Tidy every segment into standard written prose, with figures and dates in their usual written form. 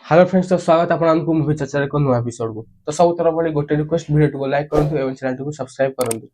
Hello friends, तो स्वागत है आपको मूवी चर्चा एक नुआ एपिसोड को। तो सब तरह बड़ी गोटे रिक्वेस्ट, वीडियो को लाइक करंतु एवं चैनल को सब्सक्राइब करंतु।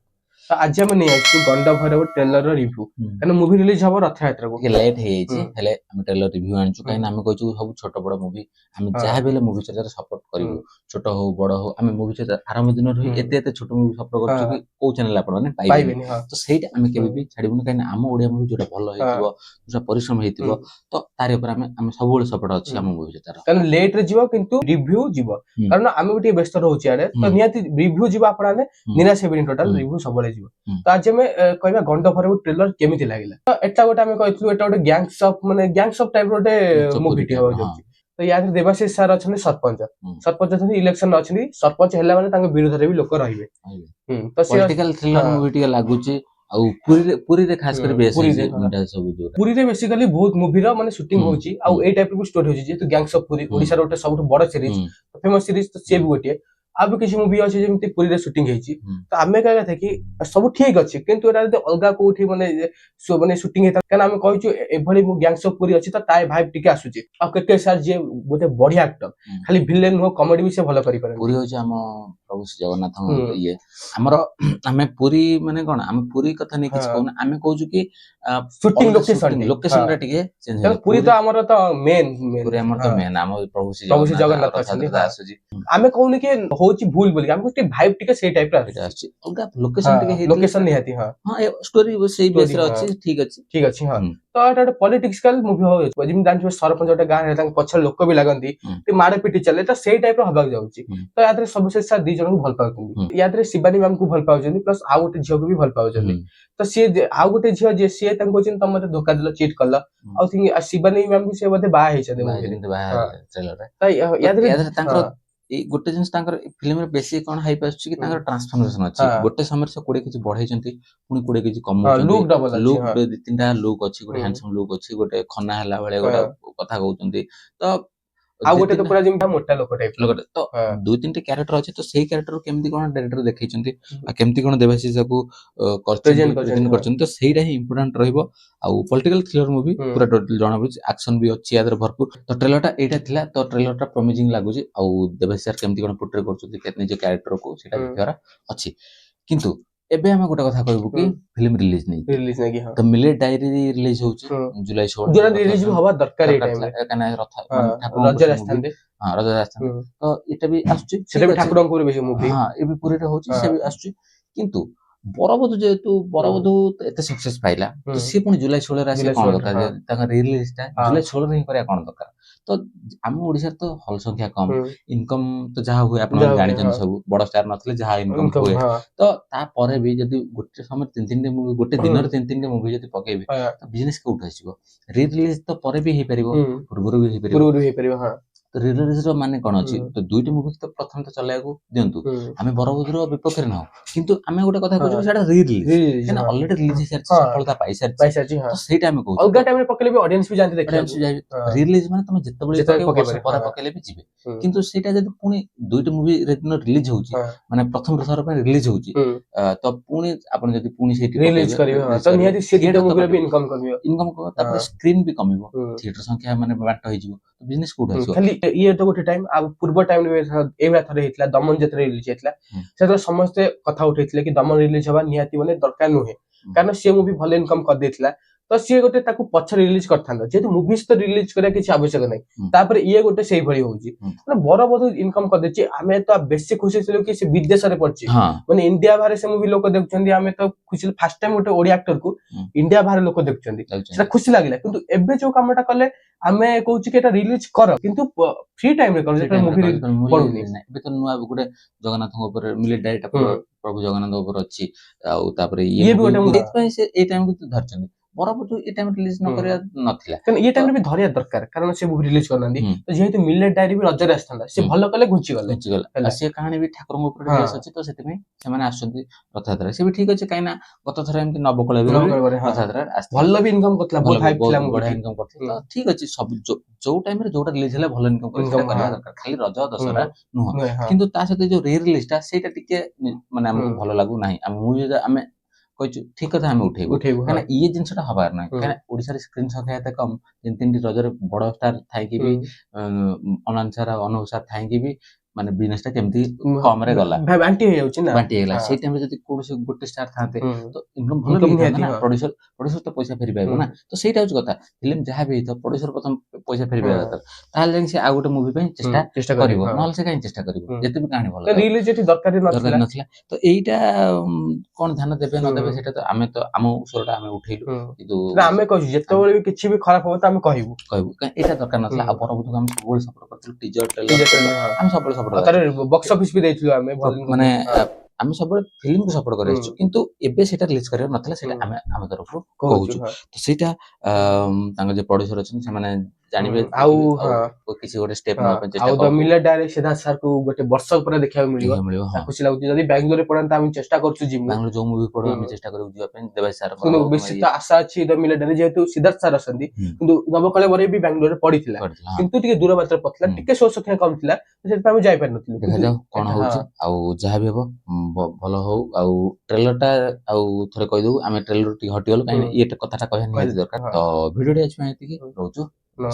तो आज हम नहीं आइछु गंडा भर ट्रेलर रिव्यू, कारण मूवी रिलीज हबो रथयात्रा को ଟିକେ ଲେଟ୍ ହେଇଯାଇଛି ହେଲେ ଆମେ ଟ୍ରେଲର ରିଭ୍ୟୁ ଆଣିଛୁ କାହିଁକି ନା ଆମେ କହିଛୁ ସବୁ ଛୋଟ ବଡ ମୁଭି ଆମେ ଯାହା ବି ହେଲେ ମୁଭି ଚର୍ଚ୍ଚାରେ ସପୋର୍ଟ କରିବୁ। ଛୋଟ ହଉ ବଡ ହଉ ଆମେ ମୁଭି ଚର୍ଚ୍ଚା ଆରମ୍ଭ ଦିନରୁ ହିଁ ଏତେ ଛୋଟ ମୁଭି ସପୋର୍ଟ କରୁଛୁ କି କୋଉ ଚ୍ୟାନେଲ ଆପଣ ମାନେ ପାଇବେନି। ତ ସେଇଟା ଆମେ କେବେ ବି ଛାଡିବୁନି କାହିଁକି ନା ଆମ ଓଡିଆ ମୁଭି ଯୋଉଟା ଭଲ ହେଇଥିବ, ଯୋଉଟା ପରିଶ୍ରମ ହେଇଥିବ, ତ ତାରି ଉପରେ ଆମେ ସବୁବେଳେ ସପୋର୍ଟ ଅଛି ଆମ ମୁଭି ଚର୍ଚ୍ଚାର। କାରଣ ଲେଟ୍ ରେ ଯିବ କିନ୍ତୁ ରିଭ୍ୟୁ ଯିବ, କାରଣ ଆମେ ବି ଟିକେ ବ୍ୟସ୍ତ ରହୁଛି ଆଡେ, ତ ନିହାତି ରିଭ୍ୟୁ ଯିବ। ଆପଣ ନିରାଶ ହେବେନି, ଟୋଟାଲ ରିଭ୍ୟୁ ସବୁବେଳେ ଯିବ। ତ ଆଜି ଆମେ କହିବା ଗଣ୍ଡ ଭର ଟ୍ରେଲର କେମିତି ଲାଗିଲା। ତ ଏଟା ଗୋଟେ ଆମେ କହିଥିଲୁ ଏଟା ଗୋଟେ ଗ୍ୟାଙ୍ଗସ ଅଫ ମାନେ ଗ୍ୟାଙ୍ଗସ ଅଫ ଟାଇପ ଗୋଟେ ମୁଭି ଟି ହବାକୁ ଯାଉଛି। ତ ୟା ଦେହରେ ଦେବାଶିଷ ସାର୍ ଅଛନ୍ତି ସରପଞ୍ଚ ଅଛନ୍ତି, ଇଲେକ୍ସନ ଅଛନ୍ତି, ସରପଞ୍ଚ ହେଲା ମାନେ ତାଙ୍କ ବିରୁଦ୍ଧରେ ବି ଲୋକ ରହିବେ। ତ ପଲିଟିକାଲ ଥ୍ରିଲର ମୁଭି ଟିକେ ଲାଗୁଛି। ଆଉ ପୁରୀରେ ଖାସ କରି ବେଶ ପୁରୀରେ ବେସିକାଲି ବହୁତ ମୁଭିର ମାନେ ସୁଟିଂ ହଉଛି, ଆଉ ଏଇ ଟାଇପ ର ଷ୍ଟୋରି ହଉଛି। ଯେହେତୁ ଗ୍ୟାଙ୍ଗସ ଅଫ ପୁରୀ ଓଡିଶାର ଗୋଟେ ସବୁଠୁ ବଡ ସିରିଜ, ଫେମସ ସିରିଜ, ତ ସିଏ ବି ଗୋଟିଏ। ଆଉ ବି କିଛି ମୁଭି ଅଛି ଯେମିତି ପୁରୀରେ ସୁଟିଂ ହେଇଛି। ତ ଆମେ କହିବା କଥା କି ସବୁ ଠିକ ଅଛି, କିନ୍ତୁ ଏଟା ଯଦି ଅଲଗା କୋଉଠି ମାନେ ସୁଟିଂ ହେଇଥାଏ, କାରଣ ଆମେ କହିଛୁ ଏଭଳି ଗ୍ୟାଙ୍ଗସ ଅଫ ପୁରୀ ଅଛି, ତ ତା ଭାଇବ ଟିକେ ଆସୁଛି। ଆଉ କେକେ ସାର୍ ଯିଏ ଗୋଟେ ବଢିଆ ଆକ୍ଟର, ଖାଲି ଭିଲେନ ନୁହଁ କମେଡି ବି ସେ ଭଲ କରିପାରନ୍ତି। ପୁରୀ ହଉଛି ଆମ ପ୍ରଭୁ ଶ୍ରୀ ଜଗନ୍ନାଥଙ୍କ ଇଏ। ଆମର ଆମେ ପୁରୀ ମାନେ କଣ, ଆମେ ପୁରୀ କଥା ନେଇ କିଛି କହୁନା, ଆମେ କହୁଛୁ କି ସୁଟିଂ ଲୋକେସନ ଟା ଟିକେ ଚେଞ୍ଜ ହେଲା। ପୁରୀ ତ ଆମର ତ ମେନ୍ ପୁରୀ ଆମର ତ ମେନ୍, ଆମ ପ୍ରଭୁ ଶ୍ରୀ ଜଗନ୍ନାଥ ଅଛନ୍ତି। ଆମେ କହୁନି କି ହଉଛି ଭୁଲ ବୋଲି, ଆମେ କହୁଛୁ ଭାଇବ ଟିକେ ସେଇ ଟାଇପ ର ଆସୁଛି। ଅଲଗା ଲୋକେସନ ଟିକେ ଲୋକେସନ ନିହାତି ଷ୍ଟୋରି ସେଇ ବେସରେ ଅଛି, ଠିକ ଅଛି। ତ ଏଟା ଗୋଟେ ପଲିଟିକାଲ ମୁଭି ହଉଛି, ଯେମିତି ଜାଣିଥିବେ ସରପଞ୍ଚ ଗୋଟେ ଗାଁରେ ତାଙ୍କ ପଛରେ ଲୋକ ବି ଲାଗନ୍ତି, ମାଡ ପିଟି ଚାଲେ, ତ ସେଇ ଟାଇପ ର ହବାକୁ ଯାଉଛି। ତ ୟା ଦେହରେ ସବିଶେଷ ସାର୍ ଦି ଜଣଙ୍କୁ ଭଲ ପାଉଛନ୍ତି, ୟା ଦେହରେ ଶିବାନୀ ମ୍ୟାମ କୁ ଭଲ ପାଉଛନ୍ତି, ପ୍ଲସ ଆଉ ଗୋଟେ ଝିଅକୁ ବି ଭଲ ପାଉଛନ୍ତି। ତ ସିଏ ଆଉ ଗୋଟେ ଝିଅ ଯିଏ ସିଏ ତାଙ୍କୁ କହୁଛନ୍ତି ତମେ ମତେ ଧୋକା ଦେଲ, ଚିଟ୍ କଲ। ଆଉ ଶିବାନୀ ମ୍ୟାମ କୁ ସିଏ ବୋଧେ ବାହା ହେଇଛନ୍ତି। ତାଙ୍କର ଏଇ ଗୋଟେ ଜିନିଷ ତାଙ୍କର ଫିଲ୍ମରେ ବେଶୀ କଣ ହାଇପ୍ ଆସୁଛି କି ତାଙ୍କର ଟ୍ରାନ୍ସଫରମେସନ ଅଛି। ଗୋଟେ ସମୟରେ ସେ 20 କିଛି ବଢେଇଛନ୍ତି, ପୁଣି 20 କିଛି କମଉଛନ୍ତି। ଲୁକ୍ ଦି ତିନିଟା ଲୁକ୍ ଅଛି, ଗୋଟେ ହ୍ୟାଣ୍ଡସମ ଲୁକ୍ ଅଛି, ଗୋଟେ ଖନା ହେଲା ଭଳିଆ ଗୋଟେ କଥା କହୁଛନ୍ତି। ତ ଆଉ ଗୋଟେ ତ ପୁରା ଯେମିତି ମୋଟା ଲୋକ ଟାଇପ ତ ଦୁଇ ତିନିଟି କ୍ୟାରେକ୍ଟର ଅଛି, ତ ସେଇ କ୍ୟାରେକ୍ଟର କେମିତି କଣ ଡାଇରେକ୍ଟର ଦେଖେଇଛନ୍ତି ଆଉ କେମିତି କଣ ଦେବାଶିଷ ତାକୁ ପ୍ରେଜେଣ୍ଟ କରିଛନ୍ତି, ତ ସେଇଟା ହିଁ ଇମ୍ପୋର୍ଟାଣ୍ଟ ରହିବ। ଆଉ ପଲିଟିକାଲ ଥ୍ରିଲର ମୁଭି ପୁରା ଜଣା ପଡୁଛି, ଆକ୍ସନ ବି ଅଛି ୟା ଦେହରେ ଭରପୁର। ତ ଟ୍ରେଲର ଟା ଏଇଟା ଥିଲା, ତ ଟ୍ରେଲର ଟା ପ୍ରମିଜିଂ ଲାଗୁଛି। ଆଉ ଦେବାଶିଷ ସାର୍ କେମିତି କଣ ପୋର୍ଟ୍ରେ କରୁଛନ୍ତି ନିଜ କ୍ୟାରେକ୍ଟରକୁ, ସେଇଟା ଦେଖିବାର ଅଛି। କିନ୍ତୁ ଏବେ ଆମେ ଗୋଟେ କଥା କହିବୁ କି ଫିଲ୍ମ ରିଲିଜ ନେଇକି ତ ମିଲେଟ ଡାଏରୀ ରିଲିଜ ହଉଛି ଜୁଲାଇ 16 ରିଲିଜ ହବା ଦରକାର ଏଇ ଟାଇମରେ, ରଜରେ ଆସିଥାନ୍ତେ। ରଜରେ ଆସିଥାନ୍ତେ, ତ ଏଇଟା ବି ଆସୁଛି, ଠାକୁରଙ୍କ ମୁଭି ଏବେ ପୁରୀରେ ହଉଛି, ସେ ବି ଆସୁଛି। କିନ୍ତୁ ବରବଧୁ ଯେହେତୁ ବରବଧୁ ଏତେ ସକ୍ସେସ ପାଇଲା, ତ ସିଏ ପୁଣି ଜୁଲାଇ 16 ରେ ଆସିବା କଣ ଦରକାର? ତାଙ୍କ ରିଲିଜ ଟା ଜୁଲାଇ 16 ହିଁ କରିବା କଣ ଦରକାର? ତ ଆମ ଓଡିଶାରେ ତ ହଲ ସଂଖ୍ୟା କମ, ଇନକମ ତ ଯାହା ହୁଏ ଆପଣ ଜାଣିଛନ୍ତି, ସବୁ ବଡ ଷ୍ଟାର ନଥିଲେ ଯାହା ଇନକମ ହୁଏ। ତ ତାପରେ ବି ଯଦି ଗୋଟେ ସମୟରେ 3-3ଟି ମୁଭି, ଗୋଟେ ଦିନରେ 3-3ଟି ମୁଭି ଯଦି ପକେଇବେ, ତ ବିଜନେସ କୋଉଠୁ ଆସିବ? ରିଲିଜ ତ ପରେ ବି ହେଇପାରିବ, ପୂର୍ବରୁ ବି ହେଇପାରିବ। ତ ରିଲିଜ ର ମାନେ କଣ ଅଛି? ତ ଦୁଇଟି ମୁଭି ତ ପ୍ରଥମେ ତ ଚଲେଇବାକୁ ଦିଅନ୍ତୁ। ଆମେ ବରବଧୂର ବିପକ୍ଷରେ ନାହୁଁ, କିନ୍ତୁ ଆମେ ଗୋଟେ କଥା କହୁଛୁ ସେଟା ରିଲିଜ, କାହିଁକିନା ଅଲରେଡି ରିଲିଜ ହେଇସାରିଛି, ସଫଳତା ପାଇସାରିଛି। ତ ସେଇଟା ଆମେ କହୁଛୁ ଅଲଗା ଟାଇମରେ ପକେଇଲେ ବି ଅଡିଏନ୍ସ ବି ଯାଆନ୍ତି ଦେଖିବାକୁ। ରିଲିଜ ମାନେ ତମେ ଯେତେବେଳେ ବର୍ଷ ପରେ ପକେଇଲେ ବି ଯିବେ। କିନ୍ତୁ ସେଇଟା ଯଦି ପୁଣି ଦୁଇଟି ମୁଭି ରିଲିଜ ହଉଛି, ମାନେ ପ୍ରଥମ ଥର ପାଇଁ ରିଲିଜ ହଉଛି, ତ ପୁଣି ଆପଣ ଯଦି ପୁଣି ସେଇଠି ରିଲିଜ କରିବେ, ତ ନିହାତି ସେ ଦିଟା ମୁଭିରେ ବି ଇନକମ କରିବ, ତାପରେ ସ୍କ୍ରିନ ବି କମିବ, ଥିଏଟର ସଂଖ୍ୟା ମାନେ ବାଣ୍ଟ ହେଇଯିବ, ବିଜନେସ କୋଉଠି ଆସିବ? ଖାଲି ଇଏ ତ ଗୋଟେ ଟାଇମ। ଆଉ ପୂର୍ବ ଟାଇମ ଏଇଭଳିଆ ଥରେ ହେଇଥିଲା, ଦମନ ଯେତେବେଳେ ରିଲିଜ ହେଇଥିଲା, ସେତେବେଳେ ସମସ୍ତେ କଥା ଉଠେଇଥିଲେ କି ଦମନ ରିଲିଜ ହବା ନିହାତି ମାନେ ଦରକାର ନୁହେଁ, କାରଣ ସିଏ ମୁଭି ଭଲ ଇନକମ କରିଦେଇଥିଲା। ତ ସିଏ ଗୋଟେ ତାକୁ ପଛରେ ରିଲିଜ କରିଥାନ୍ତା, ଯେହେତୁ ମୁଭି ତ ରିଲିଜ କରିବା କିଛି ଆବଶ୍ୟକ ନାହିଁ। ତାପରେ ଇଏ ଗୋଟେ ସେଇଭଳି ହଉଛି, ମାନେ ବରବଧୂ ଇନକମ କରିଦେଇଛି। ଆମେ ତ ବେଶୀ ଖୁସି ଥିଲୁ କି ସେ ବିଦେଶରେ ପଡିଛି, ମାନେ ଇଣ୍ଡିଆ ବାହାରେ ସେ ମୁଭି ଲୋକ ଦେଖୁଛନ୍ତି। ଆମେ ତ ଖୁସି, ଫାର୍ଷ୍ଟ ଟାଇମ ଗୋଟେ ଓଡିଆ ଆକ୍ଟରକୁ ଇଣ୍ଡିଆ ବାହାରେ ଲୋକ ଦେଖୁଛନ୍ତି, ସେଟା ଖୁସି ଲାଗିଲା। କିନ୍ତୁ ଏବେ ଯୋଉ କାମଟା କଲେ, ଆମେ କହୁଛୁ କି ଏଟା ରିଲିଜ କର, କିନ୍ତୁ ଫ୍ରି ଟାଇମ ରେ କର, ଯେତେବେଳେ ମୁଭି ପଡୁନି। ଏବେ ତ ନୂଆ ଗୋଟେ ଜଗନ୍ନାଥଙ୍କ ଉପରେ ମିଲେଟ ଡାଏରୀ ଟା ପ୍ରଭୁ ଜଗନ୍ନାଥ ଉପରେ ଅଛି। ଆଉ ତାପରେ ଇଏ ବି ଗୋଟେ, ସେଇଥିପାଇଁ ସେ ଏଇ ଟାଇମକୁ ଧରିଛନ୍ତି। ବରବଧୂ ଏଇ ଟାଇମ ରିଲିଜ ନ କରିବା ନଥିଲା, ଏଇ ଟାଇମରେ ବି ଧରିବା ଦରକାର, କାରଣ ସେ ମୁଭି ରିଲିଜ କରିନାହାନ୍ତି। ଯେହେତୁ ମିଲେଟ ଡାଏରୀ ବି ରଜରେ ଆସିଥାନ୍ତା, ସେ ଭଲ କଲେ ଘୁଞ୍ଚିଗଲେ। ସେ କାହାଣୀ ବି ଠାକୁରଙ୍କ ଉପରେ ବେଶ ଅଛି, ତ ସେଥିପାଇଁ ସେମାନେ ଆସୁଛନ୍ତି ରଥଯାତ୍ରା। ସେ ବି ଠିକ ଅଛି, କାହିଁକି ନା ଗତ ଥର ଏମିତି ନବକଳେବର ରଥଯାତ୍ରା ଭଲ ବି ଇନକମ କରିଥିଲା, ବଢିଆ ଇନକମ କରିଥିଲା। ତ ଠିକ ଅଛି, ସବୁ ଯୋଉ ଟାଇମରେ ଯୋଉଟା ରିଲିଜ ହେଲା ଭଲ ଇନକମ କରିବା ଦରକାର, ଖାଲି ରଜ ଦଶହରା ନୁହଁ। କିନ୍ତୁ ତା ସହିତ ଯୋଉ ରି ରିଲିଜ ଟା, ସେଇଟା ଟିକେ ମାନେ ଆମକୁ ଭଲ ଲାଗୁନାହିଁ। ଆମେ କହିଛୁ ଠିକ କଥା ଆମେ ଉଠେଇବୁ ଉଠେଇବୁ କାହିଁକିନା ଇଏ ଜିନିଷଟା ହବାର ନାହିଁ ହୁଁ। କାହିଁକିନା ଓଡିଶାରେ ସ୍କ୍ରିନ୍ ସଂଖ୍ୟା ଏତେ କମ ଯେମିତି ତିନିଟି ରଜରେ ବଡ ଷ୍ଟାର ଥାଇକି ବି ଅନାନ ସାର ଅନୁଭବ ସାର ଥାଇକି ବି ମାନେ ବିଜନେସ ଟା କେମିତି କମରେ ଗଲା ବାଣ୍ଟି ହେଇଯାଉଛି ନା ବାଣ୍ଟି ହେଇଗଲା ହଁ। ସେଇ ଟାଇମରେ ଯଦି କୌଣସି ଗୋଟେ ଷ୍ଟାର ଥାନ୍ତେ ହୁଁ। ତ ଇନକମ୍ ଭଲ Income ବି ହେଇଥାନ୍ତା ନିହାତି, ନା ହଁ। ପ୍ରଡ୍ୟୁସର ତ ପଇସା ଫେରି ପାଇବ ହୁଁ। ନା ତ ସେଇଟା ହଉଛି କଥା ଫିଲ୍ମ ଯାହା ବି ହେଇଥାଉ ପ୍ରଡ୍ୟୁସର ପ୍ରଥମ ପଇସା ଫେରି ପାଇବା ହଁ। ଦରକାର ତାହେଲେ ଯାଇକି ସେ ଆଉ ଗୋଟେ ମୁଭି ପାଇଁ ଚେଷ୍ଟା ଚେଷ୍ଟା କରିବ ହଁ। ନହେଲେ ସେ କାହିଁକି ଚେଷ୍ଟା କରିବ ହୁଁ। ଯେତେ ବି କାହାଣୀ ଭଲ ତ ଥାଉ ରିଲିଜ ଏଠି ଦରକାର ଦରକାର ନଥିଲା। ନଥିଲା ତ ଏଇଟା କଣ ଧ୍ୟାନ ଦେବେ ନ ଦେବେ ହୁଁ। ସେଇଟା ତ ଆମ ସ୍ୱରଟା ଆମେ ଉଠେଇଲୁ କିନ୍ତୁ ନା ଆମେ କହିଛୁ ଯେତେବେଳେ ବି କିଛି ବି ଖରାପ ହବ ତ ଆମେ କହିବୁ। କହିବୁ କାଇଁ ଏଇଟା ଦରକାର ନଥିଲା ଆଉ ହୁଁ। ପରବର୍ତ୍ତୀ ଆମେ ସବୁବେଳେ ସପୋର୍ଟ କରିଥିଲୁ ଟିଜର Teaser ଟ୍ରେଲର trailer, ହଁ। ଆମେ ସବୁବେଳେ ସପୋର୍ଟ ଆଉ ତାର ବକ୍ସ ଅଫିସ ବି ଦେଇଥିଲୁ ଆମେ ଭଲ ମାନେ ହଁ। ଆମେ ସବୁବେଳେ ଫିଲ୍ମକୁ ସପୋର୍ଟ କରି ହୁଁ। ଆସିଛୁ କିନ୍ତୁ ଏବେ ସେଇଟା ରିଲିଜ କରିବାର ନଥିଲା ସେଇଟା ହୁଁ। ଆମେ ଆମ ତରଫରୁ କହୁଛୁ, କହୁଛୁ ହଁ। ତ ସେଇଟା ତାଙ୍କ ଯେ ପ୍ରଡ୍ୟୁସର ଅଛନ୍ତି ସେମାନେ ଜାଣିବେ ଆଉ ଦେଖିବେ ହଁ ଆଉ କିଛି ଗୋଟେ ଷ୍ଟେପ ହଁ ନେବା ପାଇଁ ଚେଷ୍ଟା ଆଉ ଦ କରନ୍ତୁ ମିଲର ଡାଇରେକ୍ଟ ସିଦ୍ଧାର୍ଥ ସାର୍ କୁ ଗୋଟେ ବର୍ଷ ପରେ ଦେଖିବାକୁ ମିଳିବ ଦେଖିବାକୁ ମିଳିବ ତା ହଁ ଖୁସି ଲାଗୁଛି ଯଦି ବାଙ୍ଗାଲୋରରେ ପଡନ୍ତା ଆମେ ଚେଷ୍ଟା କରୁଛୁ ଯିମୁ ବାଙ୍ଗଲୋର ଯୋଉ ମୁଭି ପଡୁ ହୁଁ। ଆମେ ଚେଷ୍ଟା କରିବୁ ଯିବା ପାଇଁ ଦେବାଶିଷ ସାରଙ୍କର କିନ୍ତୁ ହଉ କିମ୍ବା ବେଶୀ ତ ଆଶା ଅଛି ଦ ମିଲର ଡାଇରେକ୍ଟ ଯେହେତୁ ସିଦ୍ଧାର୍ଥ ସାର୍ ଅଛନ୍ତି ହୁଁ। କିନ୍ତୁ ନବକଳେବର ବି ବାଙ୍ଗାଲୋରରେ ପଡିଥିଲା କରିଥିଲା ହଁ କିନ୍ତୁ ଟିକେ ଦୂର ବାଟରେ ପଡିଥିଲା ହୁଁ। ଟିକେ ଶୋ ସଂଖ୍ୟା କମ ଥିଲା ସେଥିପାଇଁ ଆମେ ଯାଇପାରିନଥିଲୁ କିନ୍ତୁ ଦେଖାଯାଉ କଣ ଏଟା ହଉଛି ଆଉ ଯାହା ବି ହବ ଭଲ ହଉ ଆଉ ଟ୍ରେଲର ଟା ଆଉ ଥରେ କହିଦବୁ ଆମେ ଟ୍ରେଲର ଟିକେ ହଟିଗଲୁ କାହିଁକି ହଁ ଇଏ କଥାଟା କହିବା ନିହାତି କହିଲେ ଦରକାର ହଁ ତ ଭିଡିଓଟି ଆଜି ପାଇଁ ଏତିକି ରହୁଛୁ ହଁ।